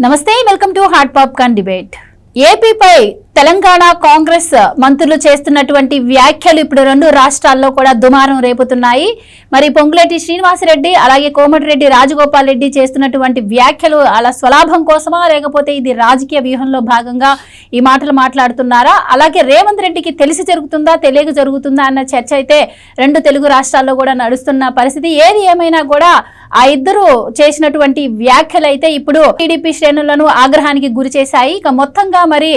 నమస్తే, welcome to Hot Popcorn debate. ఏపీపై తెలంగాణ కాంగ్రెస్ మంత్రులు చేస్తున్నటువంటి వ్యాఖ్యలు ఇప్పుడు రెండు రాష్ట్రాల్లో కూడా దుమారం రేపుతున్నాయి. మరి పొంగులేటి శ్రీనివాసరెడ్డి అలాగే కోమటిరెడ్డి రాజగోపాల్ రెడ్డి చేస్తున్నటువంటి వ్యాఖ్యలు అలా స్వలాభం కోసమా లేకపోతే ఇది రాజకీయ వ్యూహంలో భాగంగా ఈ మాటలు మాట్లాడుతున్నారా? అలాగే రేవంత్ రెడ్డికి తెలిసి జరుగుతుందా తెలియక జరుగుతుందా అన్న చర్చ అయితే రెండు తెలుగు రాష్ట్రాల్లో కూడా నడుస్తున్న పరిస్థితి. ఏది ఏమైనా కూడా ఆ ఇద్దరు చేసినటువంటి వ్యాఖ్యలు అయితే ఇప్పుడు టీడీపీ శ్రేణులను ఆగ్రహానికి గురి చేశాయి. ఇక మొత్తంగా మరి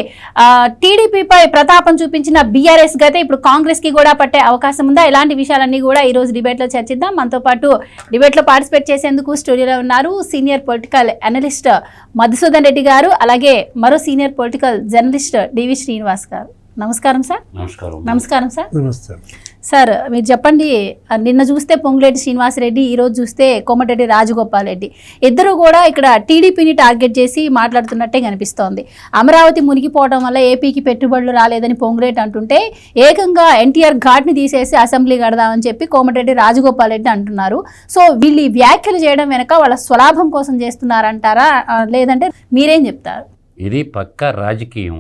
టీడీపీపై ప్రతాపం చూపించిన బీఆర్ఎస్ గతే ఇప్పుడు కాంగ్రెస్ కి కూడా పట్టే అవకాశం ఉందా? ఇలాంటి విషయాలన్నీ కూడా ఈ రోజు డిబేట్ లో చర్చిద్దాం. మనతో పాటు డిబేట్ లో పార్టిసిపేట్ చేసేందుకు స్టూడియోలో ఉన్నారు senior political analyst Madhusudan Reddy గారు, అలాగే మరో సీనియర్ పొలిటికల్ జర్నలిస్ట్ డివి శ్రీనివాస్ గారు. నమస్కారం సార్. నమస్కారం సార్. సార్ మీరు చెప్పండి, నిన్న చూస్తే పొంగులేటి శ్రీనివాసరెడ్డి, ఈరోజు చూస్తే కోమటిరెడ్డి రాజగోపాల్ రెడ్డి ఇద్దరు కూడా ఇక్కడ టీడీపీని టార్గెట్ చేసి మాట్లాడుతున్నట్టే కనిపిస్తోంది. అమరావతి మునిగిపోవడం వల్ల ఏపీకి పెట్టుబడులు రాలేదని పొంగులేటి అంటుంటే ఏకంగా ఎన్టీఆర్ ఘాట్ని తీసేసి అసెంబ్లీ కడదామని చెప్పి కోమటిరెడ్డి రాజగోపాల్ రెడ్డి అంటున్నారు. సో వీళ్ళు వ్యాఖ్యలు చేయడం వెనక వాళ్ళ స్వలాభం కోసం చేస్తున్నారంటారా, లేదంటే మీరేం చెప్తారు? ఇది పక్క రాజకీయం.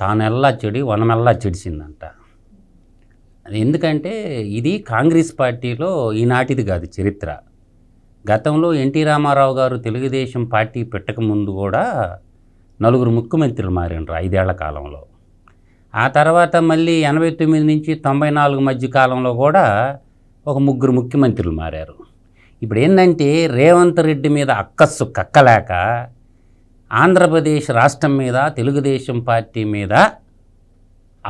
తానెల్లా చెడి వనమెల్లా చెడిచిందంట. ఎందుకంటే ఇది కాంగ్రెస్ పార్టీలో ఈనాటిది కాదు చరిత్ర. గతంలో ఎన్టీ రామారావు గారు తెలుగుదేశం పార్టీ పెట్టకముందు కూడా నలుగురు ముఖ్యమంత్రులు మారినారు 5 ఏళ్ల కాలంలో. ఆ తర్వాత మళ్ళీ 89 నుంచి 94 మధ్య కాలంలో కూడా ఒక 3 ముఖ్యమంత్రులు మారారు. ఇప్పుడు ఏంటంటే రేవంత్ రెడ్డి మీద అక్కస్సు కక్కలేక ఆంధ్రప్రదేశ్ రాష్ట్రం మీద తెలుగుదేశం పార్టీ మీద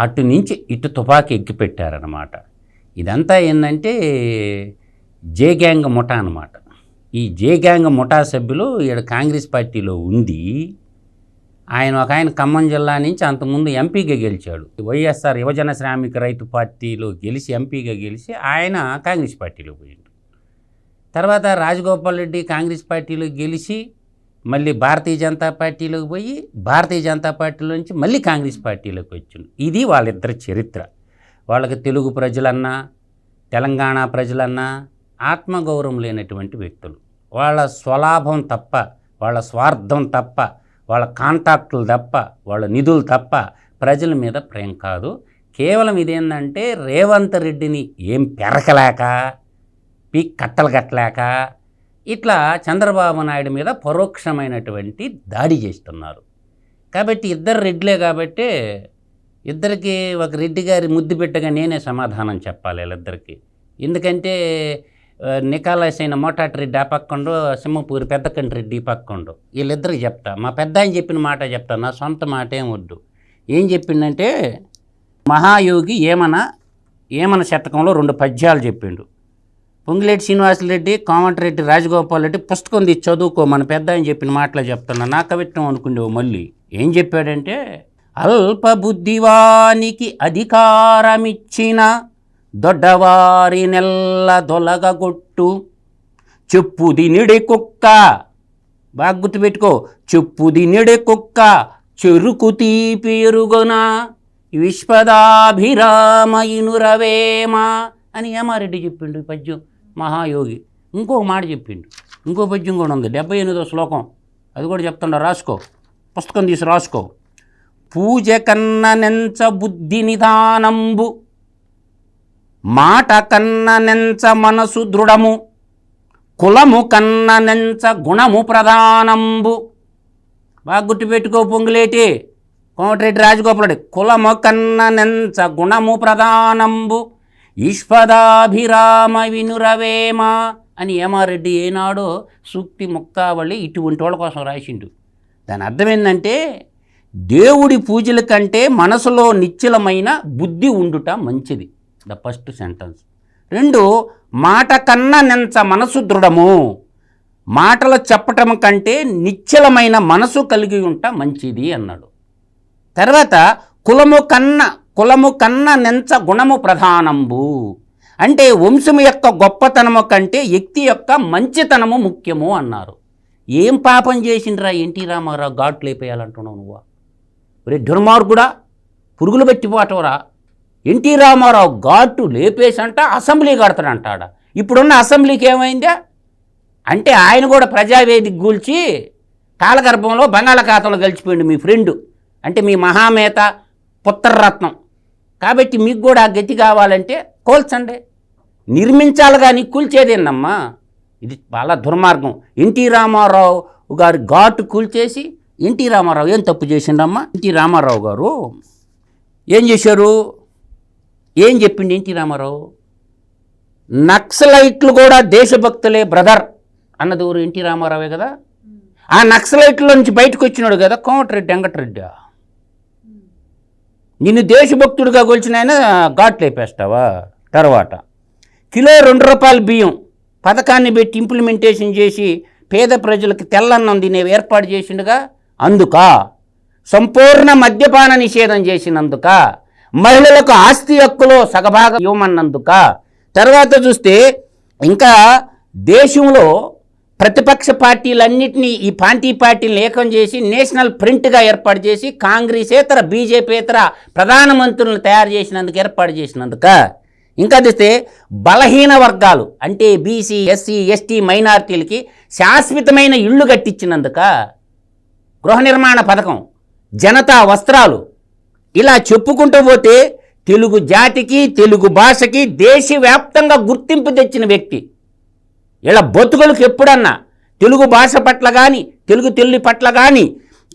అటు నుంచి ఇటు తుపాకీ ఎక్కిపెట్టారనమాట. ఇదంతా ఏంటంటే జే గ్యాంగ్ ముఠా అనమాట. ఈ జే గ్యాంగ్ ముఠా సభ్యులు ఇక్కడ కాంగ్రెస్ పార్టీలో ఉంది. ఒక ఆయన ఖమ్మం జిల్లా నుంచి అంతకుముందు ఎంపీగా గెలిచాడు. వైఎస్ఆర్ యువజన శ్రామిక రైతు పార్టీలో గెలిచి ఎంపీగా గెలిచి ఆయన కాంగ్రెస్ పార్టీలో పోయిండు. తర్వాత రాజగోపాల్ రెడ్డి కాంగ్రెస్ పార్టీలో గెలిచి మళ్ళీ భారతీయ జనతా పార్టీలోకి పోయి భారతీయ జనతా పార్టీలో నుంచి మళ్ళీ కాంగ్రెస్ పార్టీలోకి వచ్చిండు. ఇది వాళ్ళిద్దరి చరిత్ర. వాళ్ళకి తెలుగు ప్రజలన్నా తెలంగాణ ప్రజలన్నా ఆత్మగౌరవం లేనటువంటి వ్యక్తులు. వాళ్ళ స్వలాభం తప్ప, వాళ్ళ స్వార్థం తప్ప, వాళ్ళ కాంటాక్టులు తప్ప, వాళ్ళ నిధులు తప్ప ప్రజల మీద ప్రేమ కాదు. కేవలం ఇదేంటంటే రేవంత్ రెడ్డిని ఏం పెరకలేక పీక్ కట్టలు కట్టలేక ఇట్లా చంద్రబాబు నాయుడు మీద పరోక్షమైనటువంటి దాడి చేస్తున్నారు. కాబట్టి ఇద్దరు రెడ్లే కాబట్టి ఇద్దరికి ఒక రెడ్డి గారి ముద్దు పెట్టగా నేనే సమాధానం చెప్పాలి వీళ్ళిద్దరికి. ఎందుకంటే నికాలస్ అయిన మోటాటి రెడ్డి ఆ పక్కండు, సింహపూరి పెద్దకంటి రెడ్డి ఈ పక్కండు. వీళ్ళిద్దరికి చెప్తా. మా పెద్ద ఆయన చెప్పిన మాట చెప్తా, నా సొంత మాట ఏం వద్దు. ఏం చెప్పిండంటే మహాయోగి ఏమన శతకంలో 2 పద్యాలు చెప్పిండు. పొంగులేటి శ్రీనివాసరెడ్డి కోమటిరెడ్డి రాజగోపాల్ రెడ్డి పుస్తకం తీసి చదువుకో. మన పెద్ద ఆయన చెప్పిన మాటలు చెప్తున్నా, నా కవిత్వం అనుకునేవు. మళ్ళీ ఏం చెప్పాడంటే అల్పబుద్ధివానికి అధికారమిచ్చిన దొడ్డవారి నెల్ల దొలగగొట్టు చెప్పుది నిడి కుక్క. బాగా గుర్తుపెట్టుకో, చెప్పుది నిడి కుక్క చెరుకు తీపి ఎరుగున విశ్వదాభిరామ ఇనురవేమ అని ఏమారెడ్డి చెప్పిండు ఈ పద్యం మహాయోగి. ఇంకొక మాట చెప్పిండు, ఇంకో పద్యం కూడా ఉంది, 78వ శ్లోకం. అది కూడా చెప్తుండ, రాసుకో, పుస్తకం తీసి రాసుకో. పూజ కన్న నెంచ బుద్ధి నిదానంబు, మాట కన్న నెంచ మనసు దృఢము, కులము కన్న నెంచ గుణము ప్రధానంబు. బాగా గుర్తుపెట్టుకో పొంగులేటి కోమటిరెడ్డి రాజగోపాల్ రెడ్డి. కులము కన్న నెంచ గుణము ప్రధానంబు ఈశ్వదాభిరామ వినురవేమ అని ఏమారెడ్డి ఏనాడో సూక్తి ముక్తావళి ఇటువంటి వాళ్ళ కోసం రాసిండు. దాని అర్థం ఏంటంటే దేవుడి పూజల కంటే మనసులో నిశ్చలమైన బుద్ధి ఉండుట మంచిది. The first sentence. 2, మాట కన్నా నెంచ మనసు దృఢము, మాటలు చెప్పటం కంటే నిశ్చలమైన మనసు కలిగి ఉంట మంచిది అన్నాడు. తర్వాత కులము కన్న నెంచ గుణము ప్రధానంబు, అంటే వంశము యొక్క గొప్పతనము కంటే వ్యక్తి యొక్క మంచితనము ముఖ్యము అన్నారు. ఏం పాపం చేసిండ్రా ఎన్టీ రామారావు ఘాట్లు లేపేయాలంటున్నావు నువ్వు? ఒరే దుర్మార్గుడా, పురుగులు పెట్టిపోవటంరా. ఎన్టీ రామారావు ఘాటు లేపేసంట అసెంబ్లీ కడతాడంటాడ. ఇప్పుడున్న అసెంబ్లీకి ఏమైందా? అంటే ఆయన కూడా ప్రజావేదిక కూల్చి కాలగర్భంలో బంగాళాఖాతంలో కలిసిపోయింది మీ ఫ్రెండు, అంటే మీ మహామేత పుత్రరత్నం. కాబట్టి మీకు కూడా ఆ గతి కావాలంటే కోల్చండి, నిర్మించాలి కానీ కూల్చేదేనమ్మా. ఇది చాలా దుర్మార్గం. ఎన్టీ రామారావు గారి ఘాటు కూల్చేసి, ఎన్టీ రామారావు ఏం తప్పు చేసిండమ్మా? ఎన్టీ రామారావు గారు ఏం చేశారు? ఏం చెప్పిండి ఎన్టీ రామారావు? నక్సలైట్లు కూడా దేశభక్తులే బ్రదర్ అన్నది ఊరు ఎన్టీ రామారావే కదా. ఆ నక్సలైట్ల నుంచి బయటకు వచ్చినాడు కదా కోమటిరెడ్డి వెంకటరెడ్డి. నిన్ను దేశభక్తుడిగా కొలిచిన ఆయన ఘాట్లు లేపేస్తావా? తర్వాత కిలో ₹2 బియ్యం పథకాన్ని పెట్టి ఇంప్లిమెంటేషన్ చేసి పేద ప్రజలకు తెల్లన్నం తినే ఏర్పాటు చేసిండుగా, అందుక సంపూర్ణ మద్యపాన నిషేధం చేసినందుక, మహిళలకు ఆస్తి హక్కులో సగభాగం ఇవ్వమన్నందుక. తర్వాత చూస్తే ఇంకా దేశంలో ప్రతిపక్ష పార్టీలన్నింటినీ ఈ పార్టీ పార్టీలను ఏకం చేసి నేషనల్ ఫ్రంట్గా ఏర్పాటు చేసి కాంగ్రెసేతర బీజేపీయేతర ప్రధానమంత్రులను తయారు చేసినందుకు ఏర్పాటు చేసినందుక. ఇంకా చూస్తే బలహీన వర్గాలు అంటే బీసీ ఎస్సీ ఎస్టీ మైనారిటీలకి శాశ్వతమైన ఇళ్ళు కట్టించినందుక, గృహ నిర్మాణ పథకం, జనతా వస్త్రాలు, ఇలా చెప్పుకుంటూ పోతే తెలుగు జాతికి తెలుగు భాషకి దేశవ్యాప్తంగా గుర్తింపు తెచ్చిన వ్యక్తి. ఇలా బతుకులకు ఎప్పుడన్నా తెలుగు భాష పట్ల కానీ తెలుగు తల్లి పట్ల కానీ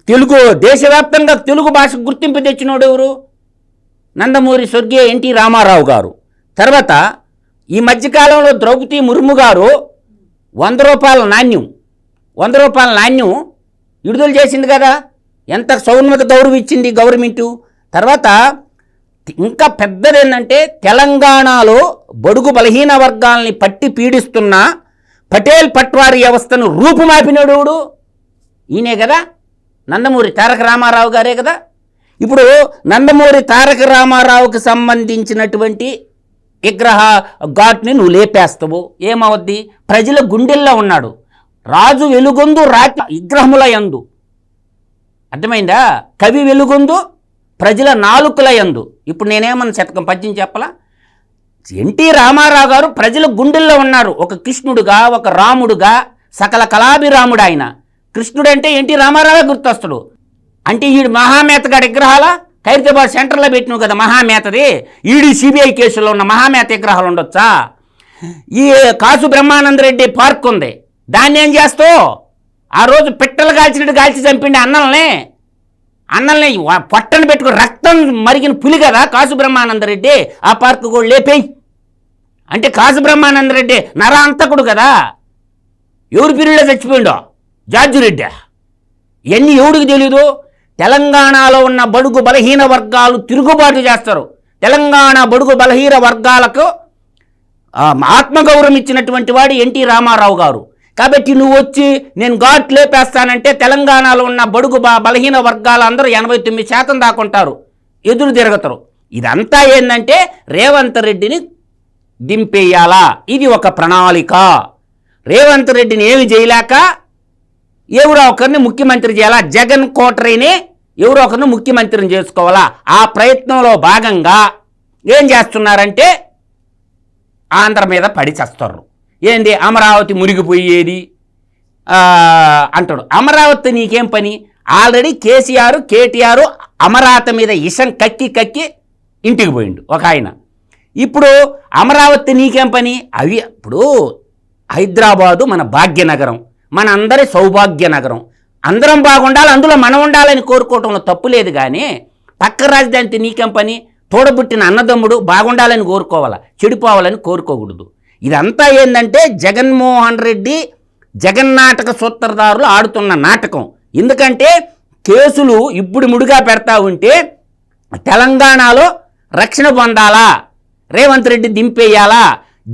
తెలుగు దేశవ్యాప్తంగా తెలుగు భాషకు గుర్తింపు తెచ్చినోడు ఎవరు? నందమూరి స్వర్గీయ ఎన్టీ రామారావు గారు. తర్వాత ఈ మధ్యకాలంలో ద్రౌపది ముర్ము గారు ₹100 నాణ్యం విడుదల చేసింది కదా, ఎంత సౌన్నత గౌరవం ఇచ్చింది గవర్నమెంటు. తర్వాత ఇంకా పెద్దది ఏంటంటే తెలంగాణలో బడుగు బలహీన వర్గాల్ని పట్టి పీడిస్తున్న పటేల్ పట్వారీ వ్యవస్థను రూపుమాపినోడు ఈయనే కదా, నందమూరి తారక రామారావు గారే కదా. ఇప్పుడు నందమూరి తారక రామారావుకి సంబంధించినటువంటి విగ్రహ ఘాట్ని నువ్వు లేపేస్తావు, ఏమవుద్ది? ప్రజల గుండెల్లో ఉన్నాడు. రాజు వెలుగొందు రాతి విగ్రహముల యందు, అర్థమైందా? కవి వెలుగొందు ప్రజల నాలుకల యందు. ఇప్పుడు నేనేమన్నా శతకం పద్యం చెప్పలా? ఎన్టీ రామారావు గారు ప్రజల గుండెల్లో ఉన్నారు. ఒక కృష్ణుడుగా, ఒక రాముడుగా, సకల కళాభిరాముడు ఆయన. కృష్ణుడు అంటే ఎన్టీ రామారావే గుర్తొస్తాడు. అంటే ఈడు మహామేతగాడి విగ్రహాల ఖైరతాబాద్ సెంటర్లో పెట్టినావు కదా మహామేతది. ఈడి సిబిఐ కేసులో ఉన్న మహామేత విగ్రహాలు ఉండొచ్చా? ఈ కాసు బ్రహ్మానందరెడ్డి పార్క్ ఉంది, దాన్ని ఏం చేస్తావు? ఆ రోజు పిట్టలు కాల్చి చంపిండి అన్నల్ని పొట్టను పెట్టుకుని రక్తం మరిగిన పులి కదా కాసు బ్రహ్మానందరెడ్డి. ఆ పార్క్ కూడా లేపేయి. అంటే కాసు బ్రహ్మానందరెడ్డి నరాంతకుడు కదా. ఎవరు పీరియడ్లో చచ్చిపోయిండో? జార్జి రెడ్డి. ఇవన్నీ ఎవడికి తెలీదు? తెలంగాణలో ఉన్న బడుగు బలహీన వర్గాలు తిరుగుబాటు చేస్తారు. తెలంగాణ బడుగు బలహీన వర్గాలకు ఆత్మగౌరవం ఇచ్చినటువంటి వాడు ఎన్టీ రామారావు గారు. కాబట్టి నువ్వు వచ్చి నేను ఘాట్ లేపేస్తానంటే తెలంగాణలో ఉన్న బడుగు బలహీన వర్గాలు అందరూ 89% దాకుంటారు, ఎదురు తిరగతారు. ఇదంతా ఏంటంటే రేవంత్ రెడ్డిని దింపేయాలా, ఇది ఒక ప్రణాళిక. రేవంత్ రెడ్డిని ఏమి చేయలేక ఎవరో ఒకరిని ముఖ్యమంత్రి చేయాలా, జగన్ కోటరీని ఎవరో ఒకరిని ముఖ్యమంత్రిని చేసుకోవాలా. ఆ ప్రయత్నంలో భాగంగా ఏం చేస్తున్నారంటే ఆంధ్ర మీద పడి చేస్తారు. ఏంది అమరావతి మునిగిపోయేది అంటాడు. అమరావతి నీకేం పని? ఆల్రెడీ కేటీఆర్ అమరావతి మీద ఇషం కక్కి ఇంటికి పోయిండు ఒక ఆయన. ఇప్పుడు అమరావతి నీకేం పని? అవి ఇప్పుడు హైదరాబాదు మన భాగ్యనగరం, మన అందరి సౌభాగ్య నగరం. అందరం బాగుండాలి, అందులో మనం ఉండాలని కోరుకోవటంలో తప్పు లేదు. కానీ పక్క రాజధాని నీకేం పని? తోడబుట్టిన అన్నదమ్ముడు బాగుండాలని కోరుకోవాలా, చెడిపోవాలని కోరుకోకూడదు. ఇదంతా ఏంటంటే జగన్మోహన్ రెడ్డి జగన్నాటక సూత్రధారులు ఆడుతున్న నాటకం. ఎందుకంటే కేసులు ఇప్పుడు ముడిగా పెడతా ఉంటే తెలంగాణలో రక్షణ పొందాలా, రేవంత్ రెడ్డి దింపేయాలా,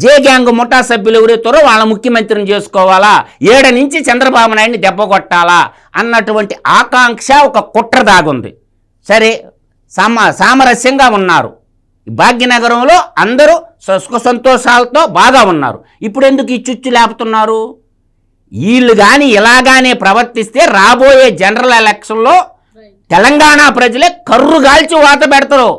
జే గ్యాంగ్ ముఠా సభ్యులు ఎవరైతారో వాళ్ళ ముఖ్యమంత్రిని చేసుకోవాలా, 7 నుంచి చంద్రబాబు నాయుడిని దెబ్బ కొట్టాలా అన్నటువంటి ఆకాంక్ష ఒక కుట్ర దాగుంది. సరే, సామరస్యంగా ఉన్నారు. భాగ్యనగరంలో అందరూ సుఖ సంతోషాలతో బాగా ఉన్నారు. ఇప్పుడు ఎందుకు ఈ చుచ్చు లేపుతున్నారు? వీళ్ళు కానీ ఇలాగానే ప్రవర్తిస్తే రాబోయే జనరల్ ఎలక్షన్లో తెలంగాణ ప్రజలే కర్రు గాల్చి వాత పెడతారు.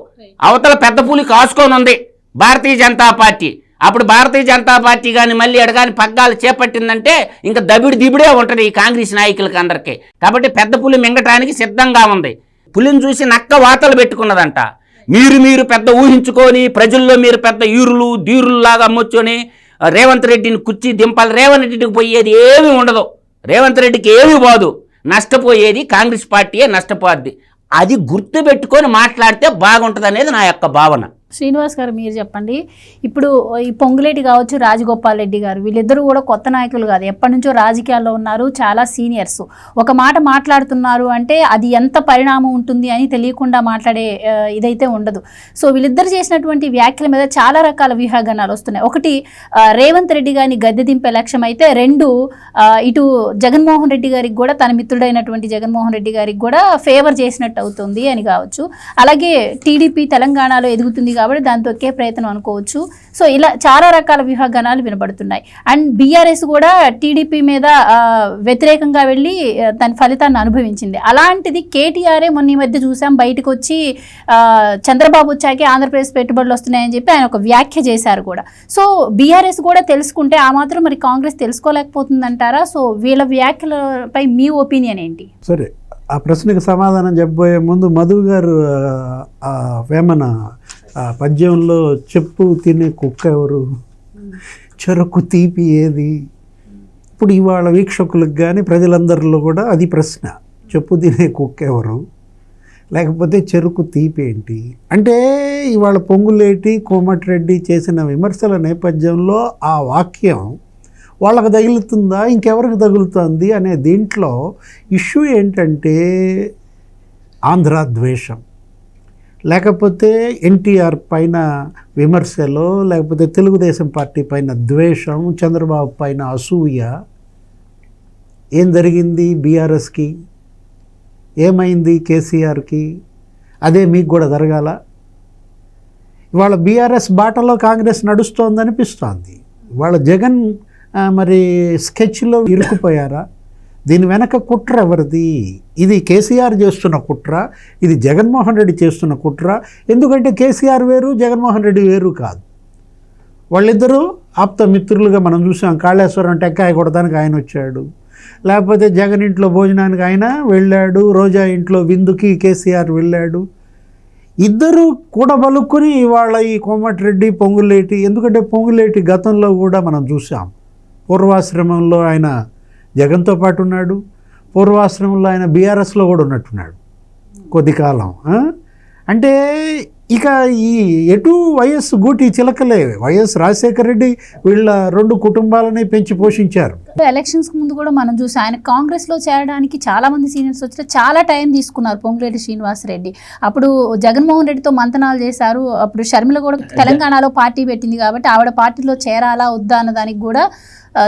అవతల పెద్ద పులి కాసుకొని ఉంది భారతీయ జనతా పార్టీ. అప్పుడు భారతీయ జనతా పార్టీ కానీ మళ్ళీ ఎడగాని పగ్గాలు చేపట్టిందంటే ఇంకా దిబిడే ఉంటుంది ఈ కాంగ్రెస్ నాయకులకి అందరికీ. కాబట్టి పెద్ద పులి మింగటానికి సిద్ధంగా ఉంది. పులిని చూసి నక్క వాతలు పెట్టుకున్నదంట. మీరు పెద్ద ఊహించుకొని ప్రజల్లో మీరు పెద్ద ఈరులు ధీరుల్లాగా అమ్మొచ్చుని రేవంత్ రెడ్డిని కుర్చీ దింపాలి. రేవంత్ రెడ్డికి పోయేది ఏమీ ఉండదు, రేవంత్ రెడ్డికి ఏమీ పోదు, నష్టపోయేది కాంగ్రెస్ పార్టీయే నష్టపోద్ది. అది గుర్తుపెట్టుకొని మాట్లాడితే బాగుంటుంది అనేది నా యొక్క భావన. శ్రీనివాస్ గారు మీరు చెప్పండి, ఇప్పుడు ఈ పొంగులేటి కావచ్చు, రాజగోపాల్ రెడ్డి గారు, వీళ్ళిద్దరూ కూడా కొత్త నాయకులు కాదు, ఎప్పటి నుంచో రాజకీయాల్లో ఉన్నారు, చాలా సీనియర్స్. ఒక మాట మాట్లాడుతున్నారు అంటే అది ఎంత పరిణామం ఉంటుంది అని తెలియకుండా మాట్లాడే ఇదైతే ఉండదు. సో వీళ్ళిద్దరు చేసినటువంటి వ్యాఖ్యల మీద చాలా రకాల వ్యూహాగణాలు వస్తున్నాయి. ఒకటి, రేవంత్ రెడ్డి గారిని గద్దె దింపే లక్ష్యం అయితే, రెండు, ఇటు జగన్మోహన్ రెడ్డి గారికి కూడా తన మిత్రుడైనటువంటి జగన్మోహన్ రెడ్డి గారికి కూడా ఫేవర్ చేసినట్టు అవుతుంది అని కావచ్చు. అలాగే టీడీపీ తెలంగాణలో ఎదుగుతుంది కాబట్టి దాని తొక్కే ప్రయత్నం అనుకోవచ్చు. సో ఇలా చాలా రకాల వ్యూహగణాలు వినబడుతున్నాయి. అండ్ బీఆర్ఎస్ కూడా టీడీపీ మీద వ్యతిరేకంగా వెళ్ళి దాని ఫలితాన్ని అనుభవించింది. అలాంటిది కేటీఆర్ఏ మొన్న ఈ మధ్య చూసాం, బయటకు వచ్చి చంద్రబాబు వచ్చాకే ఆంధ్రప్రదేశ్ పెట్టుబడులు వస్తున్నాయని చెప్పి ఆయన ఒక వ్యాఖ్య చేశారు కూడా. సో బీఆర్ఎస్ కూడా తెలుసుకుంటే ఆ మాత్రం మరి కాంగ్రెస్ తెలుసుకోలేకపోతుందంటారా? సో వీళ్ళ వ్యాఖ్యలపై మీ ఒపీనియన్ ఏంటి? సరే, ఆ ప్రశ్నకు సమాధానం చెప్పబోయే ముందు మధు గారు వేమన పద్యంలో చెప్పు తినే కుక్క ఎవరు, చెరకు తీపి ఏది? ఇప్పుడు ఇవాళ వీక్షకులకు కానీ ప్రజలందరిలో కూడా అది ప్రశ్న. చెప్పు తినే కుక్క ఎవరు, లేకపోతే చెరుకు తీపి ఏంటి? అంటే ఇవాళ పొంగులేటి కోమటిరెడ్డి చేసిన విమర్శల నేపథ్యంలో ఆ వాక్యం వాళ్ళకు తగులుతుందా, ఇంకెవరికి తగులుతుంది అనే దీంట్లో ఇష్యూ ఏంటంటే ఆంధ్ర ద్వేషం, లేకపోతే ఎన్టీఆర్ పైన విమర్శలో, లేకపోతే తెలుగుదేశం పార్టీ పైన ద్వేషం, చంద్రబాబు పైన అసూయ. ఏం జరిగింది బీఆర్ఎస్కి, ఏమైంది కేసీఆర్కి? అదే మీకు కూడా జరగాల? ఇవాళ బీఆర్ఎస్ బాటలో కాంగ్రెస్ నడుస్తోందనిపిస్తోంది. ఇవాళ జగన్ మరి స్కెచ్లో ఇరుక్కుపోయారా? దీని వెనక కుట్ర ఎవరిది? ఇది కేసీఆర్ చేస్తున్న కుట్ర, ఇది జగన్మోహన్ రెడ్డి చేస్తున్న కుట్ర. ఎందుకంటే కేసీఆర్ వేరు, జగన్మోహన్ రెడ్డి వేరు కాదు. వాళ్ళిద్దరూ ఆప్త మిత్రులుగా మనం చూసాం. కాళేశ్వరం టెక్కాయ కొడతానికి ఆయన వచ్చాడు, లేకపోతే జగన్ ఇంట్లో భోజనానికి ఆయన వెళ్ళాడు, రోజా ఇంట్లో విందుకి కేసీఆర్ వెళ్ళాడు. ఇద్దరు కూడబలుక్కుని ఇవాళ ఈ కోమటిరెడ్డి పొంగులేటి, ఎందుకంటే పొంగులేటి గతంలో కూడా మనం చూసాం, పూర్వాశ్రమంలో ఆయన జగన్తో పాటు ఉన్నాడు, పూర్వాశ్రమంలో ఆయన బీఆర్ఎస్లో కూడా ఉన్నట్టున్నాడు కొద్ది కాలం. అంటే ఇక ఈ ఎటు వైఎస్ గూటి చిలకలే. వైఎస్ రాజశేఖర రెడ్డి వీళ్ళ రెండు కుటుంబాలని పెంచి పోషించారు. ఎలక్షన్స్ ముందు కూడా మనం చూసి ఆయన కాంగ్రెస్లో చేరడానికి చాలా మంది సీనియర్స్ వచ్చి చాలా టైం తీసుకున్నారు. పొంగులేటి శ్రీనివాసరెడ్డి అప్పుడు జగన్మోహన్ రెడ్డితో మంతనాలు చేశారు. అప్పుడు షర్మిల కూడా తెలంగాణలో పార్టీ పెట్టింది కాబట్టి ఆవిడ పార్టీలో చేరాలా వద్దా అన్న దానికి కూడా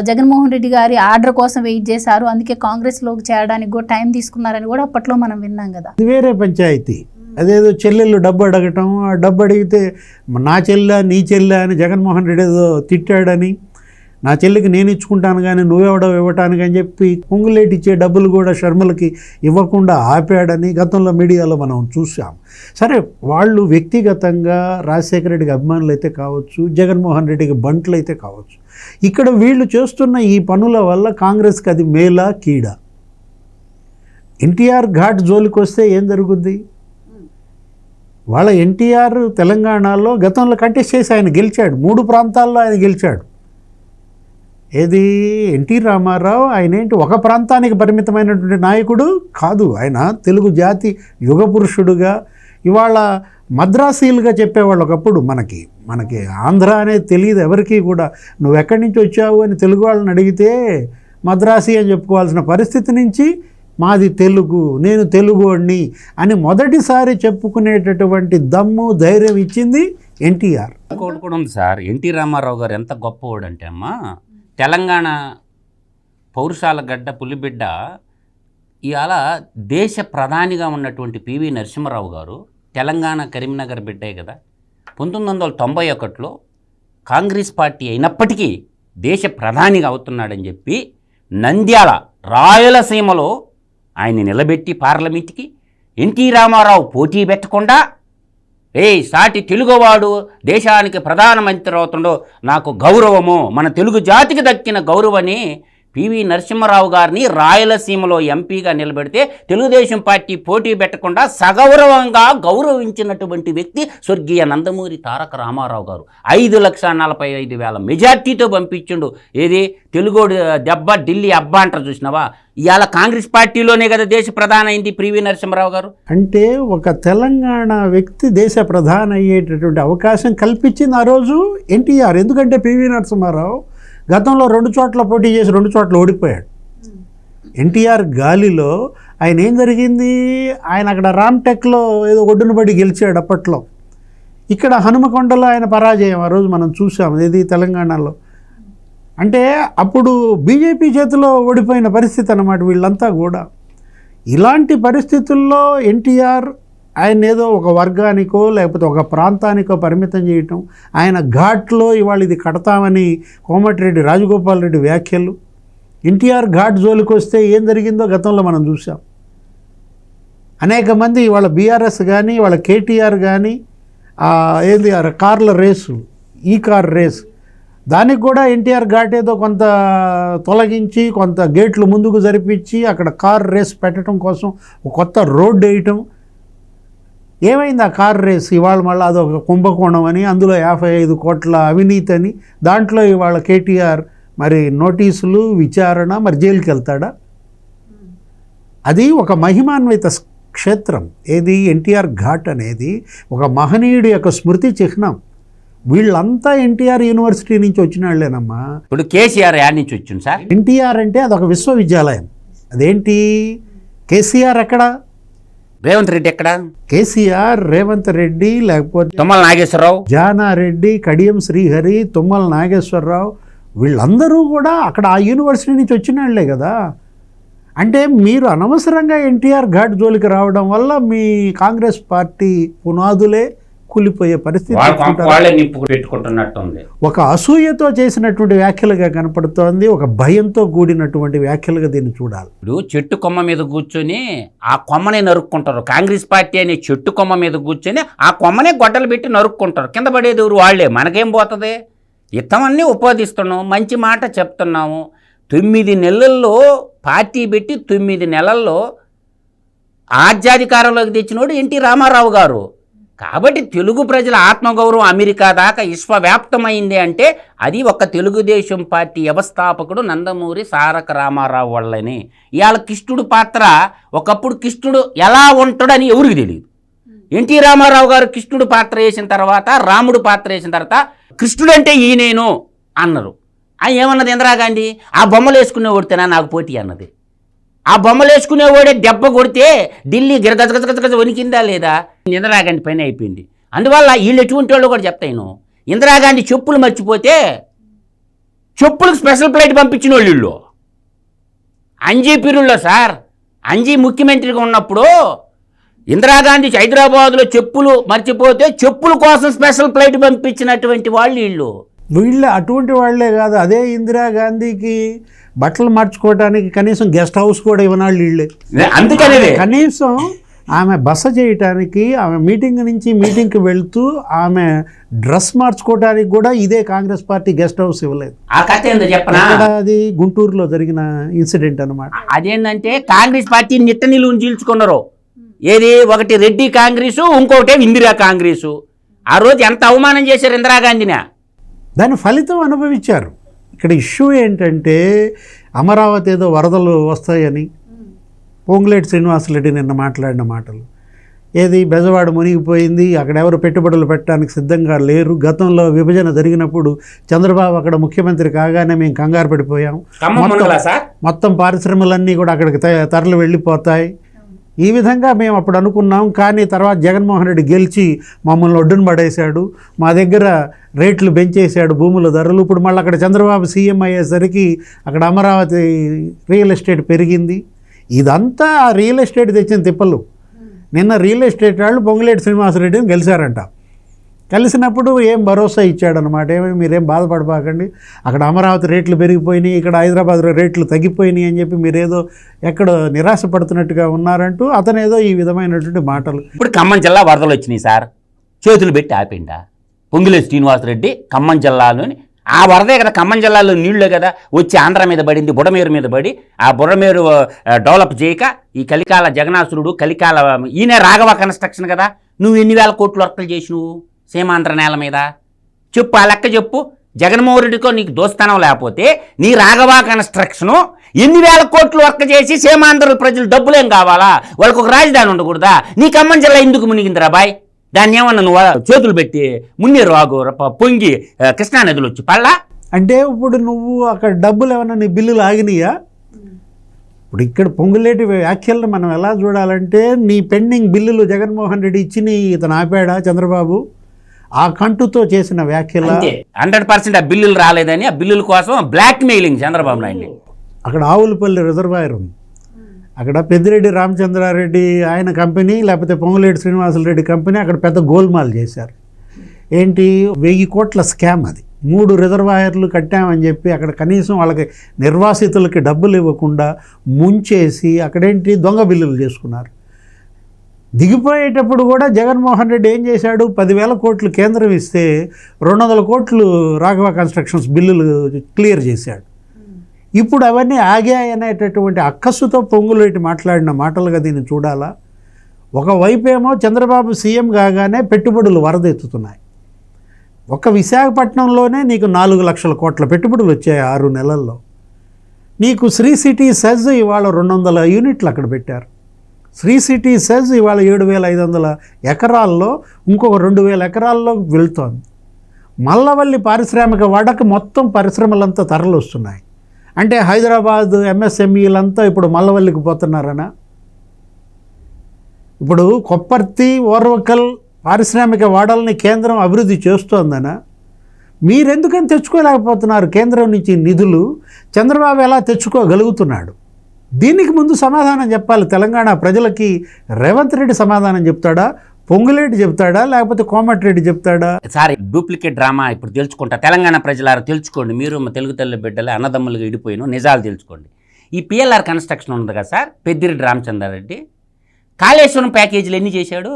జగన్మోహన్ రెడ్డి గారి ఆర్డర్ కోసం వెయిట్ చేశారు. అందుకే కాంగ్రెస్లోకి చేరడానికి కూడా టైం తీసుకున్నారని కూడా అప్పట్లో మనం విన్నాం కదా. ఇది వేరే పంచాయతీ. అదేదో చెల్లెళ్ళు డబ్బు అడగటం, ఆ డబ్బు అడిగితే నా చెల్లె నీ చెల్లె అని జగన్మోహన్ రెడ్డి ఏదో తిట్టాడని, నా చెల్లికి నేను ఇచ్చుకుంటాను కానీ నువ్వెవడో ఇవ్వటానికి అని చెప్పి పొంగులేటి ఇచ్చే డబ్బులు కూడా షర్మిలకి ఇవ్వకుండా ఆపాడని గతంలో మీడియాలో మనం చూసాం. సరే, వాళ్ళు వ్యక్తిగతంగా రాజశేఖర రెడ్డికి అభిమానులు అయితే కావచ్చు, జగన్మోహన్ రెడ్డికి బంట్లు అయితే కావచ్చు. ఇక్కడ వీళ్ళు చేస్తున్న ఈ పనుల వల్ల కాంగ్రెస్కి అది మేలా కీడా? ఎన్టీఆర్ ఘాట్ జోలికి వస్తే ఏం జరుగుద్ది? వాళ్ళ ఎన్టీఆర్ తెలంగాణలో గతంలో కంటెస్ట్ చేసి ఆయన గెలిచాడు, 3 ప్రాంతాల్లో ఆయన గెలిచాడు. ఏది ఎన్టీ రామారావు ఆయన ఏంటి ఒక ప్రాంతానికి పరిమితమైనటువంటి నాయకుడు కాదు. ఆయన తెలుగు జాతి యుగ పురుషుడుగా, ఇవాళ మద్రాసీలుగా చెప్పేవాళ్ళు ఒకప్పుడు. మనకి ఆంధ్ర అనేది తెలియదు ఎవరికి కూడా. నువ్వు ఎక్కడి నుంచి వచ్చావు అని తెలుగు వాళ్ళని అడిగితే మద్రాసీ అని చెప్పుకోవాల్సిన పరిస్థితి నుంచి మాది తెలుగు, నేను తెలుగోడిని అని మొదటిసారి చెప్పుకునేటటువంటి దమ్ము ధైర్యం ఇచ్చింది ఎన్టీఆర్. ఇంకోటి కూడా ఉంది సార్, ఎన్టీ రామారావు గారు ఎంత గొప్పవాడు అంటే అమ్మా, తెలంగాణ పౌరుషాల గడ్డ పులిబిడ్డ ఇవాళ దేశ ప్రధానిగా ఉన్నటువంటి పివి నరసింహారావు గారు తెలంగాణ కరీంనగర్ బిడ్డే కదా. 1991లో కాంగ్రెస్ పార్టీ అయినప్పటికీ దేశ ప్రధానిగా అవుతున్నాడని చెప్పి నంద్యాల రాయలసీమలో ఆయన్ని నిలబెట్టి పార్లమెంట్కి ఎన్టీ రామారావు పోటీ పెట్టకుండా సాటి తెలుగువాడు దేశానికి ప్రధానమంత్రి అవుతుండో నాకు గౌరవము, మన తెలుగు జాతికి దక్కిన గౌరవని పివి నరసింహారావు గారిని రాయలసీమలో ఎంపీగా నిలబెడితే తెలుగుదేశం పార్టీ పోటీ పెట్టకుండా సగౌరవంగా గౌరవించినటువంటి వ్యక్తి స్వర్గీయ నందమూరి తారక రామారావు గారు. 5,45,000 మెజార్టీతో పంపించిండు. ఏది తెలుగోడు దెబ్బ ఢిల్లీ అబ్బా అంటారు చూసినావా? ఇవాళ కాంగ్రెస్ పార్టీలోనే కదా దేశ ప్రధాని అయింది పివి నరసింహారావు గారు. అంటే ఒక తెలంగాణ వ్యక్తి దేశ ప్రధాని అయ్యేటటువంటి అవకాశం కల్పించింది ఆ రోజు ఎన్టీఆర్. ఎందుకంటే పివి నరసింహారావు గతంలో 2 చోట్ల పోటీ చేసి 2 చోట్ల ఓడిపోయాడు. ఎన్టీఆర్ గాలిలో ఆయన ఏం జరిగింది, ఆయన అక్కడ రామ్టెక్లో ఏదో ఒడ్డున పడి గెలిచాడు అప్పట్లో. ఇక్కడ హనుమకొండలో ఆయన పరాజయం ఆ రోజు మనం చూసాం, ఇది తెలంగాణలో. అంటే అప్పుడు బీజేపీ చేతిలో ఓడిపోయిన పరిస్థితి అన్నమాట వీళ్ళంతా కూడా. ఇలాంటి పరిస్థితుల్లో ఎన్టీఆర్ ఆయన ఏదో ఒక వర్గానికో లేకపోతే ఒక ప్రాంతానికో పరిమితం చేయటం, ఆయన ఘాట్లో ఇవాళ ఇది కడతామని కోమటిరెడ్డి రాజగోపాల్ రెడ్డి వ్యాఖ్యలు, ఎన్టీఆర్ ఘాట్ జోలికి వస్తే ఏం జరిగిందో గతంలో మనం చూసాం. అనేక మంది ఇవాళ బీఆర్ఎస్ కానీ ఇవాళ కేటీఆర్ కానీ ఏంది కార్ల రేసు, ఈ కార్ రేస్, దానికి కూడా ఎన్టీఆర్ ఘాట్ ఏదో కొంత తొలగించి కొంత గేట్లు ముందుకు జరిపించి అక్కడ కార్ రేస్ పెట్టడం కోసం ఒక కొత్త రోడ్డు వేయటం. ఏమైంది ఆ కార్ రేస్? ఇవాళ మళ్ళీ అదొక కుంభకోణం అని, అందులో 55 కోట్ల అవినీతి అని, దాంట్లో ఇవాళ కేటీఆర్ మరి నోటీసులు, విచారణ, మరి జైలుకి వెళ్తాడా? అది ఒక మహిమాన్విత క్షేత్రం. ఏది ఎన్టీఆర్ ఘాట్ అనేది ఒక మహనీయుడి యొక్క స్మృతి చిహ్నం. వీళ్ళంతా ఎన్టీఆర్ యూనివర్సిటీ నుంచి వచ్చిన వాళ్ళేనమ్మా. ఇప్పుడు కేసీఆర్ యాడ్ నుంచి వచ్చింది సార్. ఎన్టీఆర్ అంటే అదొక విశ్వవిద్యాలయం. అదేంటి కేసీఆర్ ఎక్కడ, రేవంత్ రెడ్డి ఎక్కడ? కేసీఆర్, రేవంత్ రెడ్డి, లేకపోతే తుమ్మల నాగేశ్వరరావు, జానారెడ్డి, కడియం శ్రీహరి, తుమ్మల నాగేశ్వరరావు, వీళ్ళందరూ కూడా అక్కడ ఆ యూనివర్సిటీ నుంచి వచ్చిన వాళ్ళే కదా. అంటే మీరు అనవసరంగా ఎన్టీఆర్ ఘాట్ జోలికి రావడం వల్ల మీ కాంగ్రెస్ పార్టీ పునాదులే కూలిపోయే పరిస్థితి పెట్టుకుంటున్నట్టుంది. ఒక అసూయతో చేసినటువంటి వ్యాఖ్యలుగా కనపడుతోంది, ఒక భయంతో కూడినటువంటి వ్యాఖ్యలుగా దీన్ని చూడాలి. ఇప్పుడు చెట్టు కొమ్మ మీద కూర్చొని ఆ కొమ్మనే నరుక్కుంటారు. కాంగ్రెస్ పార్టీ అనే చెట్టు కొమ్మ మీద కూర్చొని ఆ కొమ్మనే గొడ్డలు పెట్టి నరుక్కుంటారు. కింద పడేది ఎవరు? వాళ్ళే. మనకేం పోతుంది? ఇతమన్నీ ఉపాధిస్తున్నాం, మంచి మాట చెప్తున్నాము. 9 నెలల్లో పార్టీ పెట్టి 9 నెలల్లో రాజ్యాధికారంలోకి తెచ్చినోడు ఎన్టీ రామారావు గారు. కాబట్టి తెలుగు ప్రజల ఆత్మగౌరవం అమెరికా దాకా విశ్వవ్యాప్తమైంది అంటే అది ఒక తెలుగుదేశం పార్టీ వ్యవస్థాపకుడు నందమూరి తారక రామారావు వల్లనే. ఇవాళ కృష్ణుడు పాత్ర, ఒకప్పుడు కృష్ణుడు ఎలా ఉంటాడని ఎవరికి తెలియదు. ఎన్టీ రామారావు గారు కృష్ణుడు పాత్ర వేసిన తర్వాత, రాముడు పాత్ర వేసిన తర్వాత కృష్ణుడు అంటే ఈయనేను అన్నారు. ఏమన్నది ఇందిరాగాంధీ? ఆ బొమ్మలు వేసుకునే ఓడితేనా నాకు పోటీ అన్నది. ఆ బొమ్మలు వేసుకునేవాడే దెబ్బ కొడితే ఢిల్లీ గిరగజగజగజ వణికిందా లేదా? ఇందిరాగాంధీ పైన అయిపోయింది. అందువల్ల వీళ్ళు ఎటువంటి వాళ్ళు కూడా చెప్తాను, ఇందిరాగాంధీ చెప్పులు మర్చిపోతే చెప్పులకు స్పెషల్ ఫ్లైట్ పంపించిన వాళ్ళు అంజీ పీరుల్లో సార్. అంజీ ముఖ్యమంత్రిగా ఉన్నప్పుడు ఇందిరాగాంధీ హైదరాబాద్లో చెప్పులు మర్చిపోతే చెప్పుల కోసం స్పెషల్ ఫ్లైట్ పంపించినటువంటి వాళ్ళు వీళ్ళు అటువంటి వాళ్లే కాదు. అదే ఇందిరాగాంధీకి బట్టలు మార్చుకోవడానికి కనీసం గెస్ట్ హౌస్ కూడా ఇవ్వనాళ్ళు వీళ్ళే. అందుకనే కనీసం ఆమె బస చేయటానికి, ఆమె మీటింగ్ నుంచి మీటింగ్కి వెళ్తూ ఆమె డ్రెస్ మార్చుకోవడానికి కూడా ఇదే కాంగ్రెస్ పార్టీ గెస్ట్ హౌస్ ఇవ్వలేదు. ఆ కథ ఏందో చెప్పనా? అది గుంటూరులో జరిగిన ఇన్సిడెంట్ అన్నమాట. అదేంటంటే కాంగ్రెస్ పార్టీ నిట్ట నిలువును చీల్చుకున్నారు. ఏది? ఒకటి రెడ్డి కాంగ్రెసు, ఇంకొకటి ఇందిరా కాంగ్రెసు. ఆ రోజు ఎంత అవమానం చేశారు ఇందిరాగాంధీని. దాని ఫలితం అనుభవించారు. ఇక్కడ ఇష్యూ ఏంటంటే అమరావతి ఏదో వరదలు వస్తాయని పొంగులేటి శ్రీనివాసరెడ్డి నిన్న మాట్లాడిన మాటలు. ఏది? బెజవాడ మునిగిపోయింది, అక్కడ ఎవరు పెట్టుబడులు పెట్టడానికి సిద్ధంగా లేరు. గతంలో విభజన జరిగినప్పుడు చంద్రబాబు అక్కడ ముఖ్యమంత్రి కాగానే మేము కంగారు పడిపోయాం, మొత్తం పారిశ్రమలన్నీ కూడా అక్కడికి తరలి వెళ్ళిపోతాయి, ఈ విధంగా మేము అప్పుడు అనుకున్నాం. కానీ తర్వాత జగన్మోహన్ రెడ్డి గెలిచి మమ్మల్ని ఒడ్డున పడేశాడు, మా దగ్గర రేట్లు పెంచేశాడు, భూముల ధరలు. ఇప్పుడు మళ్ళీ అక్కడ చంద్రబాబు సీఎం అయ్యేసరికి అక్కడ అమరావతి రియల్ ఎస్టేట్ పెరిగింది. ఇదంతా ఆ రియల్ ఎస్టేట్ తెచ్చిన తిప్పలు. నిన్న రియల్ ఎస్టేట్ వాళ్ళు పొంగులేటి శ్రీనివాసరెడ్డిని గెలిచారంట. కలిసినప్పుడు ఏం భరోసా ఇచ్చాడనమాట, ఏమేమి మీరేం బాధపడబాకండి, అక్కడ అమరావతి రేట్లు పెరిగిపోయినాయి, ఇక్కడ హైదరాబాద్లో రేట్లు తగ్గిపోయినాయి అని చెప్పి మీరేదో ఎక్కడ నిరాశపడుతున్నట్టుగా ఉన్నారంటూ అతనేదో ఈ విధమైనటువంటి మాటలు. ఇప్పుడు ఖమ్మం జిల్లా వరదలు వచ్చినాయి సార్. చేతులు పెట్టి ఆపిండా? పొంగులేటి శ్రీనివాసరెడ్డి ఖమ్మం జిల్లాలోని ఆ వరదే కదా, ఖమ్మం జిల్లాలో నీళ్లే కదా వచ్చి ఆంధ్ర మీద పడింది, బుడమేరు మీద పడి ఆ బుడమేరు డెవలప్ చేయక ఈ కలికాల జగనాసురుడు కలికాల ఈయన రాఘవ కన్స్ట్రక్షన్ కదా. నువ్వు ఎన్ని వేల కోట్లు వర్కులు చేసినవు సీమాంధ్ర నేల మీద చెప్పు, ఆ లెక్క చెప్పు. జగన్మోహన్ రెడ్డికో నీకు దోస్తానం లేకపోతే నీ రాఘవ కన్స్ట్రక్షను ఎన్ని వేల కోట్లు వర్క్ చేసి సీమాంధ్ర ప్రజలు డబ్బులేం కావాలా? వాళ్ళకు ఒక రాజధాని ఉండకూడదా? నీ ఖమ్మం జిల్లా ఎందుకు మునిగిందిరా బాయ్? దాన్ని ఏమన్నా నువ్వు చేతులు పెట్టి మున్నేరు వాగు పొంగి కృష్ణానదిలో వచ్చి పళ్ళా? అంటే ఇప్పుడు నువ్వు అక్కడ డబ్బులు ఏమన్నా నీ బిల్లులు ఆగినాయా? ఇప్పుడు ఇక్కడ పొంగులేటి వ్యాఖ్యలను మనం ఎలా చూడాలంటే, నీ పెండింగ్ బిల్లులు జగన్మోహన్ రెడ్డి ఇచ్చి ఇతను ఆపాడా చంద్రబాబు? ఆ కంటుతో చేసిన వ్యాఖ్యల 100% ఆ బిల్లులు రాలేదని ఆ బిల్లుల కోసం బ్లాక్ మెయిలింగ్ చంద్రబాబు నాయుడు. అక్కడ ఆవులపల్లి రిజర్వాయర్ ఉంది, అక్కడ పెద్దిరెడ్డి రామచంద్రారెడ్డి ఆయన కంపెనీ లేకపోతే పొంగులేటి శ్రీనివాసరెడ్డి కంపెనీ అక్కడ పెద్ద గోల్మాల్ చేశారు. ఏంటి 1000 కోట్ల స్కామ్ అది. 3 రిజర్వాయర్లు కట్టామని చెప్పి అక్కడ కనీసం వాళ్ళకి నిర్వాసితులకి డబ్బులు ఇవ్వకుండా ముంచేసి అక్కడేంటి దొంగ బిల్లులు చేసుకున్నారు. దిగిపోయేటప్పుడు కూడా జగన్మోహన్ రెడ్డి ఏం చేశాడు? 10,000 కోట్లు కేంద్రం ఇస్తే 200 కోట్లు రాఘవ కన్స్ట్రక్షన్స్ బిల్లులు క్లియర్ చేశాడు. ఇప్పుడు అవన్నీ ఆగాయనేటటువంటి అక్కస్సుతో పొంగులేటి మాట్లాడిన మాటలుగా దీన్ని చూడాలా? ఒకవైపు ఏమో చంద్రబాబు సీఎం కాగానే పెట్టుబడులు వరదెత్తుతున్నాయి. ఒక విశాఖపట్నంలోనే నీకు 4 లక్షల కోట్ల పెట్టుబడులు వచ్చాయి 6 నెలల్లో. నీకు శ్రీ సిటీ సెజ్ ఇవాళ 200 యూనిట్లు అక్కడ పెట్టారు. శ్రీ సిటీ సెజ్ ఇవాళ 7,500 ఎకరాల్లో ఇంకొక 2,000 ఎకరాల్లో వెళ్తోంది. మల్లవల్లి పారిశ్రామిక వాడకు మొత్తం పరిశ్రమలంతా తరలి వస్తున్నాయి. అంటే హైదరాబాద్ ఎంఎస్ఎంఈలంతా ఇప్పుడు మల్లవల్లికి పోతున్నారనా? ఇప్పుడు కొప్పర్తి ఓర్వకల్ పారిశ్రామిక వాడల్ని కేంద్రం అభివృద్ధి చేస్తోందనా? మీరెందుకని తెచ్చుకోలేకపోతున్నారు కేంద్రం నుంచి నిధులు? చంద్రబాబు ఎలా తెచ్చుకోగలుగుతున్నాడు? దీనికి ముందు సమాధానం చెప్పాలి తెలంగాణ ప్రజలకి. రేవంత్ రెడ్డి సమాధానం చెప్తాడా? పొంగులేటి చెప్తాడా? లేకపోతే కోమటిరెడ్డి చెప్తాడా? సార్ డూప్లికేట్ డ్రామా ఇప్పుడు తెలుసుకుంటా. తెలంగాణ ప్రజలారా తెలుసుకోండి, మీరు తెలుగు తల్లి బిడ్డలే అన్నదమ్ములుగా ఇడిపోయిన నిజాలు తెలుసుకోండి. ఈ పిఎల్ఆర్ కన్స్ట్రక్షన్ ఉంది కదా సార్, పెద్దిరెడ్డి రామచంద్రారెడ్డి కాళేశ్వరం ప్యాకేజీలు ఎన్ని చేశాడు?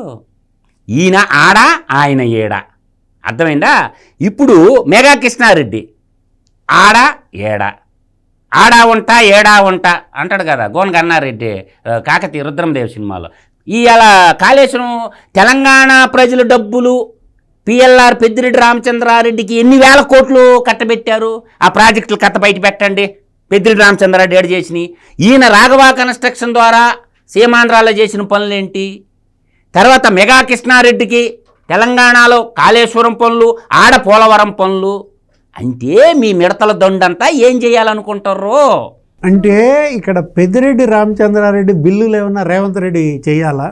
ఈయన ఆడ, ఆయన ఏడ. అర్థమైందా? ఇప్పుడు మెగా కృష్ణారెడ్డి ఆడ ఏడ, ఆడా ఉంటా ఏడా ఉంటా అంటాడు కదా గోన్ గన్నారెడ్డి కాకతీయ రుద్రందేవ్ సినిమాలో. ఇవాళ కాళేశ్వరం తెలంగాణ ప్రజల డబ్బులు పిఎల్ఆర్ పెద్దిరెడ్డి రామచంద్రారెడ్డికి ఎన్ని వేల కోట్లు కట్టబెట్టారు? ఆ ప్రాజెక్టులు కథ బయట పెట్టండి. పెద్దిరెడ్డి రామచంద్రారెడ్డి ఏడు చేసినాయి. ఈయన రాఘవ కన్స్ట్రక్షన్ ద్వారా సీమాంధ్రాలో చేసిన పనులేంటి? తర్వాత మెగా కృష్ణారెడ్డికి తెలంగాణలో కాళేశ్వరం పనులు, ఆడ పోలవరం పనులు. అంటే మీ మిడతల దొండంతా ఏం చేయాలనుకుంటారో? అంటే ఇక్కడ పెద్దిరెడ్డి రామచంద్రారెడ్డి బిల్లులు ఏమన్నా రేవంత్ రెడ్డి చేయాలా?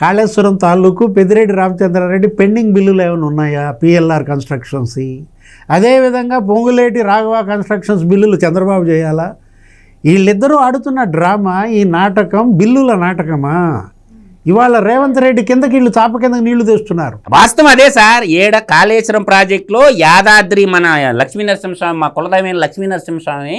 కాళేశ్వరం తాలూకు పెద్దిరెడ్డి రామచంద్రారెడ్డి పెండింగ్ బిల్లులు ఏమైనా ఉన్నాయా? PLR constructions. అదేవిధంగా పొంగులేటి రాఘవ కన్స్ట్రక్షన్స్ బిల్లులు చంద్రబాబు చేయాలా? వీళ్ళిద్దరూ ఆడుతున్న డ్రామా, ఈ నాటకం బిల్లుల నాటకమా? ఇవాళ రేవంత్ రెడ్డి కిందకి వీళ్ళు చాప కిందకి నీళ్లు తెస్తున్నారు. వాస్తవం అదే సార్. ఏడ కాళేశ్వరం ప్రాజెక్టులో యాదాద్రి మన లక్ష్మీనరసింహస్వామి, మా కులదైవమైన లక్ష్మీనరసింహస్వామి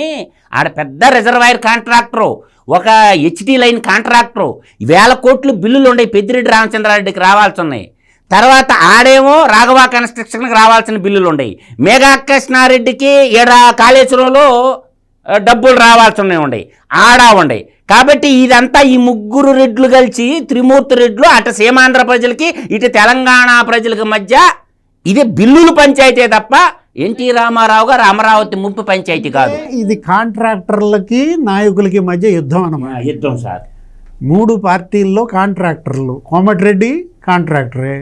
ఆడ పెద్ద రిజర్వాయర్ కాంట్రాక్టరు, ఒక హెచ్డి లైన్ కాంట్రాక్టరు. 1000 కోట్లు బిల్లులు ఉన్నాయి పెద్దిరెడ్డి రామచంద్రారెడ్డికి రావాల్సి ఉన్నాయి. తర్వాత ఆడేమో రాఘవ కన్స్ట్రక్షన్కి రావాల్సిన బిల్లులు ఉన్నాయి. మెగా కృష్ణారెడ్డికి ఏడ కాళేశ్వరంలో డబ్బులు రావాల్సి ఉన్నాయి, ఆడా ఉన్నాయి. కాబట్టి ఇదంతా ఈ ముగ్గురు రెడ్లు కలిసి త్రిమూర్తి రెడ్లు అటు సీమాంధ్ర ప్రజలకి ఇటు తెలంగాణ ప్రజలకి మధ్య ఇదే బిల్లులు పంచాయతీ తప్ప ఎన్టీ రామారావు గారు అమరావతి ముంపు పంచాయతీ కాదు. ఇది కాంట్రాక్టర్లకి నాయకులకి మధ్య యుద్ధం అన్నమాట. యుద్ధం సార్. 3 పార్టీల్లో కాంట్రాక్టర్లు, కోమటిరెడ్డి కాంట్రాక్టరే,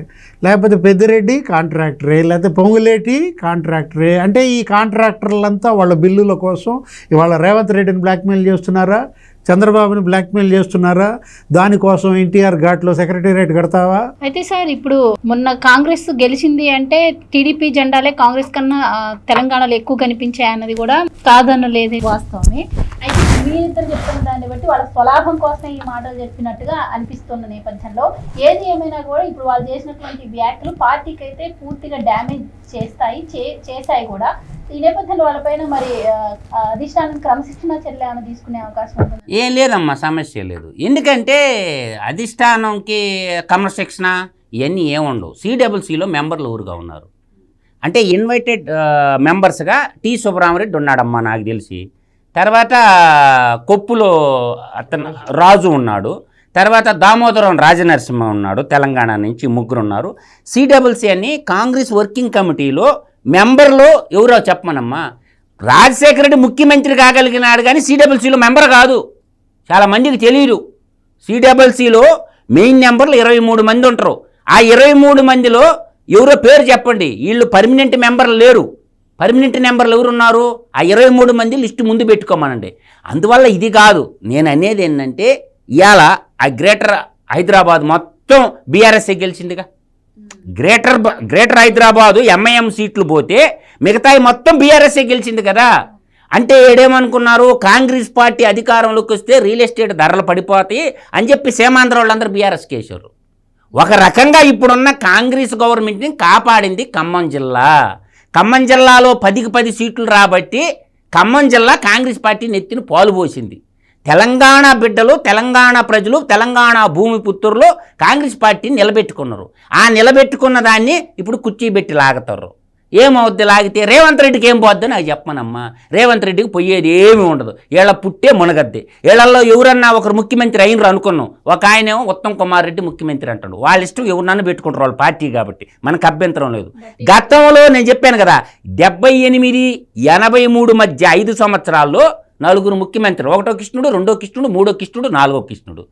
లేకపోతే పెద్దిరెడ్డి కాంట్రాక్టరే, లేకపోతే పొంగులేటి కాంట్రాక్టరే. అంటే ఈ కాంట్రాక్టర్లంతా వాళ్ళ బిల్లుల కోసం ఇవాళ రేవంత్ రెడ్డిని బ్లాక్మెయిల్ చేస్తున్నారా? చంద్రబాబుని బ్లాక్మెయిల్ చేస్తున్నారా? దానికోసం ఎన్టీఆర్ ఘాట్లో సెక్రటేరియట్ కడతావా? అయితే సార్ ఇప్పుడు మొన్న కాంగ్రెస్ గెలిచింది అంటే టీడీపీ జెండాలే కాంగ్రెస్ కన్నా తెలంగాణలో ఎక్కువ కనిపించాయి అన్నది కూడా కాదనలేదు, వాస్తవమే. అయితే మీరిద్దరు చెప్తున్న దాన్ని బట్టి వాళ్ళ స్వలాభం కోసం ఈ మాటలు చెప్పినట్టుగా అనిపిస్తున్న నేపథ్యంలో ఏది ఏమైనా కూడా ఇప్పుడు వాళ్ళు చేసినటువంటి వ్యాఖ్యలు పార్టీకి అయితే పూర్తిగా డ్యామేజ్ చేశాయి కూడా. ఈ నేపథ్యంలో వాళ్ళపైన మరి అధిష్టానం క్రమశిక్షణ చర్యలు ఏమైనా తీసుకునే అవకాశం ఉంటుంది? ఏం లేదమ్మా, సమస్య లేదు. ఎందుకంటే అధిష్టానంకి క్రమశిక్షణ ఇవన్నీ ఏముండవు. సిడబ్ల్యూసీలో మెంబర్లు ఊరుగా ఉన్నారు. అంటే ఇన్వైటెడ్ మెంబర్స్గా టి సుబ్రహ్మరెడ్డి ఉన్నాడమ్మా నాకు తెలిసి. తర్వాత కొప్పులో అతను రాజు ఉన్నాడు. తర్వాత దామోదరం రాజనరసింహ ఉన్నాడు తెలంగాణ నుంచి, ముగ్గురు ఉన్నారు. సిడబ్ల్యూసీ అని కాంగ్రెస్ వర్కింగ్ కమిటీలో మెంబర్లు ఎవరో చెప్పమనమ్మా. రాజశేఖర రెడ్డి ముఖ్యమంత్రి కాగలిగినాడు కానీ సిడబ్ల్యూసీలో మెంబర్ కాదు. చాలా మందికి తెలియదు. సిడబ్ల్యూసీలో మెయిన్ మెంబర్లు 23 మంది ఉంటారు. ఆ 23 మందిలో ఎవరో పేరు చెప్పండి. వీళ్ళు పర్మనెంట్ మెంబర్లు లేరు. పర్మనెంట్ మెంబర్లు ఎవరున్నారు? ఆ 23 మంది లిస్టు ముందు పెట్టుకోమనండి. అందువల్ల ఇది కాదు. నేను అనేది ఏంటంటే ఇవాళ ఆ గ్రేటర్ హైదరాబాద్ మొత్తం బీఆర్ఎస్ఏ గెలిచిందిగా. గ్రేటర్ హైదరాబాదు ఎంఐఎం సీట్లు పోతే మిగతాయి మొత్తం బీఆర్ఎస్ఏ గెలిచింది కదా. అంటే ఏడేమనుకున్నారు, కాంగ్రెస్ పార్టీ అధికారంలోకి వస్తే రియల్ ఎస్టేట్ ధరలు పడిపోతాయి అని చెప్పి సీమాంధ్ర వాళ్ళందరూ బీఆర్ఎస్కి వేశారు. ఒక రకంగా ఇప్పుడున్న కాంగ్రెస్ గవర్నమెంట్ని కాపాడింది ఖమ్మం జిల్లా. ఖమ్మం జిల్లాలో 10కి 10 సీట్లు రాబట్టి ఖమ్మం జిల్లా కాంగ్రెస్ పార్టీ నెత్తిన పాలు పోసింది. తెలంగాణ బిడ్డలు, తెలంగాణ ప్రజలు, తెలంగాణ భూమి పుత్రులు కాంగ్రెస్ పార్టీని నిలబెట్టుకున్నారు. ఆ నిలబెట్టుకున్న దాన్ని ఇప్పుడు కుర్చీ పెట్టి లాగుతారు. ఏమవుద్ది లాగితే? రేవంత్ రెడ్డికి ఏం పోద్దో నాకు చెప్పనమ్మా. రేవంత్ రెడ్డికి పోయేది ఏమీ ఉండదు. వీళ్ళ పుట్టే మునగద్ది. వీళ్ళల్లో ఎవరన్నా ఒకరు ముఖ్యమంత్రి అయినరు అనుకున్నాం. ఒక ఆయనేమో ఉత్తమ్ కుమార్ రెడ్డి ముఖ్యమంత్రి అంటాడు. వాళ్ళ ఇష్టం ఎవరినన్నా పెట్టుకుంటారు వాళ్ళ పార్టీ కాబట్టి మనకు అభ్యంతరం లేదు. గతంలో నేను చెప్పాను కదా 78, 83 మధ్య 5 సంవత్సరాల్లో 4 ముఖ్యమంత్రులు. 1వ కృష్ణుడు, 2వ కృష్ణుడు, 3వ కృష్ణుడు, 4వ కృష్ణుడు.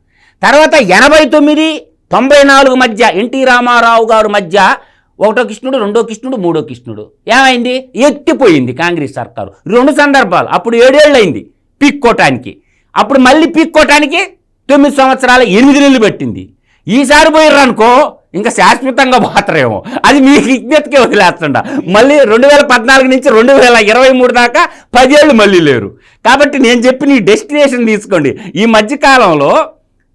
తర్వాత 89, 94 మధ్య ఎన్టీ రామారావు గారు మధ్య 1వ కృష్ణుడు, 2వ కృష్ణుడు, 3వ కృష్ణుడు. ఏమైంది? ఎత్తిపోయింది కాంగ్రెస్ సర్కారు. 2 సందర్భాలు. అప్పుడు 7 ఏళ్ళు అయింది పీక్కోటానికి. అప్పుడు మళ్ళీ పీక్కోటానికి 9 సంవత్సరాలు 8 నెలలు పెట్టింది. ఈసారి పోయిర్రనుకో ఇంకా శాశ్వతంగా పోతారేమో. అది మీకు విజ్ఞతకే వదిలేస్తుండ. మళ్ళీ 2014 నుంచి 2023 దాకా 10 ఏళ్ళు మళ్ళీ లేరు. కాబట్టి నేను చెప్పిన ఈ డెస్టినేషన్ తీసుకోండి. ఈ మధ్యకాలంలో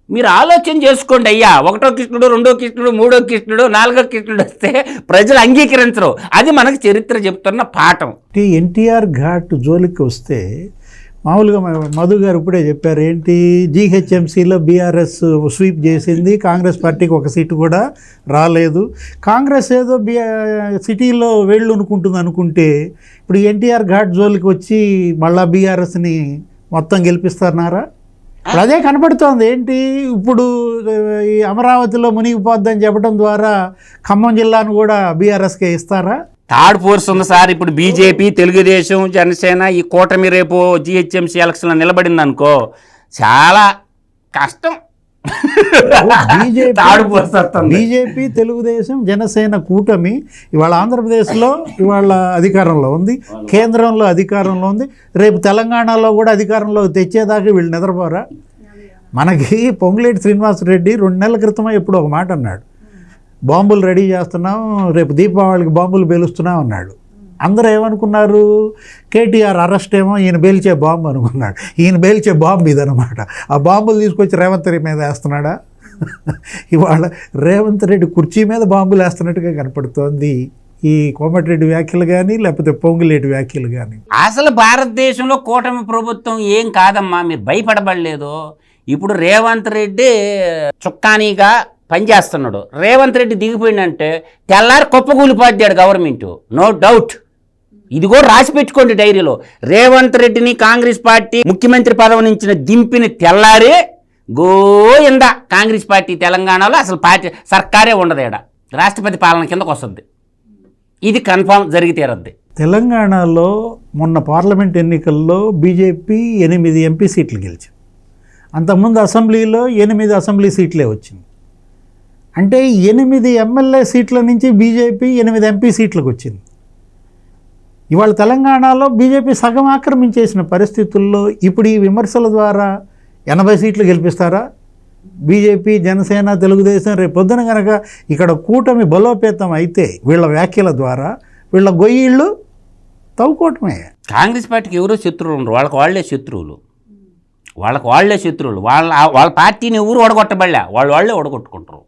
మీరు ఆలోచన చేసుకోండి అయ్యా. 1వ కృష్ణుడు, 2వ కృష్ణుడు, 3వ కృష్ణుడు, 4వ కృష్ణుడు వస్తే ప్రజలు అంగీకరించరు. అది మనకు చరిత్ర చెప్తున్న పాఠం. ఎన్టీఆర్ ఘాట్ జోలికి వస్తే మామూలుగా మధు గారు ఇప్పుడే చెప్పారు ఏంటి, జీహెచ్ఎంసీలో బీఆర్ఎస్ స్వీప్ చేసింది, కాంగ్రెస్ పార్టీకి ఒక సీటు కూడా రాలేదు. కాంగ్రెస్ ఏదో సిటీలో వేళ్ళు అనుకుంటుంది అనుకుంటే ఇప్పుడు ఎన్టీఆర్ ఘాట్ జోలికి వచ్చి మళ్ళా బీఆర్ఎస్ని మొత్తం గెలిపిస్తున్నారా? ఇప్పుడు అదే కనపడుతోంది. ఏంటి ఇప్పుడు ఈ అమరావతిలో మునిగిపోద్దని చెప్పడం ద్వారా ఖమ్మం జిల్లాను కూడా బీఆర్ఎస్కే ఇస్తారా? థర్డ్ ఫోర్స్ ఉంది సార్. ఇప్పుడు బీజేపీ, తెలుగుదేశం, జనసేన ఈ కూటమి రేపు జీహెచ్ఎంసీ ఎలక్షన్లో నిలబడింది అనుకో చాలా కష్టం. బీజేపీ, తెలుగుదేశం, జనసేన కూటమి ఇవాళ ఆంధ్రప్రదేశ్లో ఇవాళ అధికారంలో ఉంది, కేంద్రంలో అధికారంలో ఉంది. రేపు తెలంగాణలో కూడా అధికారంలో తెచ్చేదాకా వీళ్ళు నిద్రపోరా? మనకి పొంగులేటి శ్రీనివాసరెడ్డి 2 నెలల క్రితమే ఎప్పుడు ఒక మాట అన్నాడు, బాంబులు రెడీ చేస్తున్నాం, రేపు దీపావళికి బాంబులు పేలుస్తున్నాం అన్నాడు. అందరూ ఏమనుకున్నారు, కేటీఆర్ అరెస్ట్ ఏమో ఈయన పేల్చే బాంబు అనుకున్నాడు. ఈయన పేల్చే బాంబు ఇదనమాట. ఆ బాంబులు తీసుకొచ్చి రేవంత్ రెడ్డి మీద వేస్తున్నాడా? ఇవాళ రేవంత్ రెడ్డి కుర్చీ మీద బాంబులు వేస్తున్నట్టుగా కనపడుతోంది ఈ కోమటిరెడ్డి వ్యాఖ్యలు కానీ లేకపోతే పొంగులేటి వ్యాఖ్యలు కానీ. అసలు భారతదేశంలో కూటమి ప్రభుత్వం ఏం కాదమ్మా, మీరు భయపడబడలేదు. ఇప్పుడు రేవంత్ రెడ్డి చుక్కానీగా పనిచేస్తున్నాడు. రేవంత్ రెడ్డి దిగిపోయిందంటే తెల్లారి కుప్పకూలిపోద్దాడు గవర్నమెంట్, నో డౌట్. ఇది కూడా రాసి పెట్టుకోండి డైరీలో. రేవంత్ రెడ్డిని కాంగ్రెస్ పార్టీ ముఖ్యమంత్రి పదవి నుంచి దింపిన తెల్లారి గోయింద కాంగ్రెస్ పార్టీ తెలంగాణలో అసలు పార్టీ సర్కారే ఉండదు. ఈడ రాష్ట్రపతి పాలన కిందకు వస్తుంది. ఇది కన్ఫామ్ జరిగి తీరద్ది. తెలంగాణలో మొన్న పార్లమెంట్ ఎన్నికల్లో బీజేపీ 8 ఎంపీ సీట్లు గెలిచింది. అంతకుముందు అసెంబ్లీలో 8 అసెంబ్లీ సీట్లే వచ్చింది. అంటే 8 ఎమ్మెల్యే సీట్ల నుంచి బీజేపీ 8 ఎంపీ సీట్లకు వచ్చింది. ఇవాళ తెలంగాణలో బీజేపీ సగం ఆక్రమించేసిన పరిస్థితుల్లో ఇప్పుడు ఈ విమర్శల ద్వారా 80 సీట్లు గెలిపిస్తారా? బీజేపీ, జనసేన, తెలుగుదేశం రేపు పొద్దున కనుక ఇక్కడ కూటమి బలోపేతం అయితే వీళ్ళ వ్యాఖ్యల ద్వారా వీళ్ళ గొయ్యిళ్ళు తవ్వుకోవటమే. కాంగ్రెస్ పార్టీకి ఎవరో శత్రువులు ఉండరు, వాళ్ళకి వాళ్లే శత్రువులు. వాళ్ళ పార్టీని ఎవరు ఓడగొట్టబడలే, వాళ్ళే ఓడగొట్టుకుంటారు.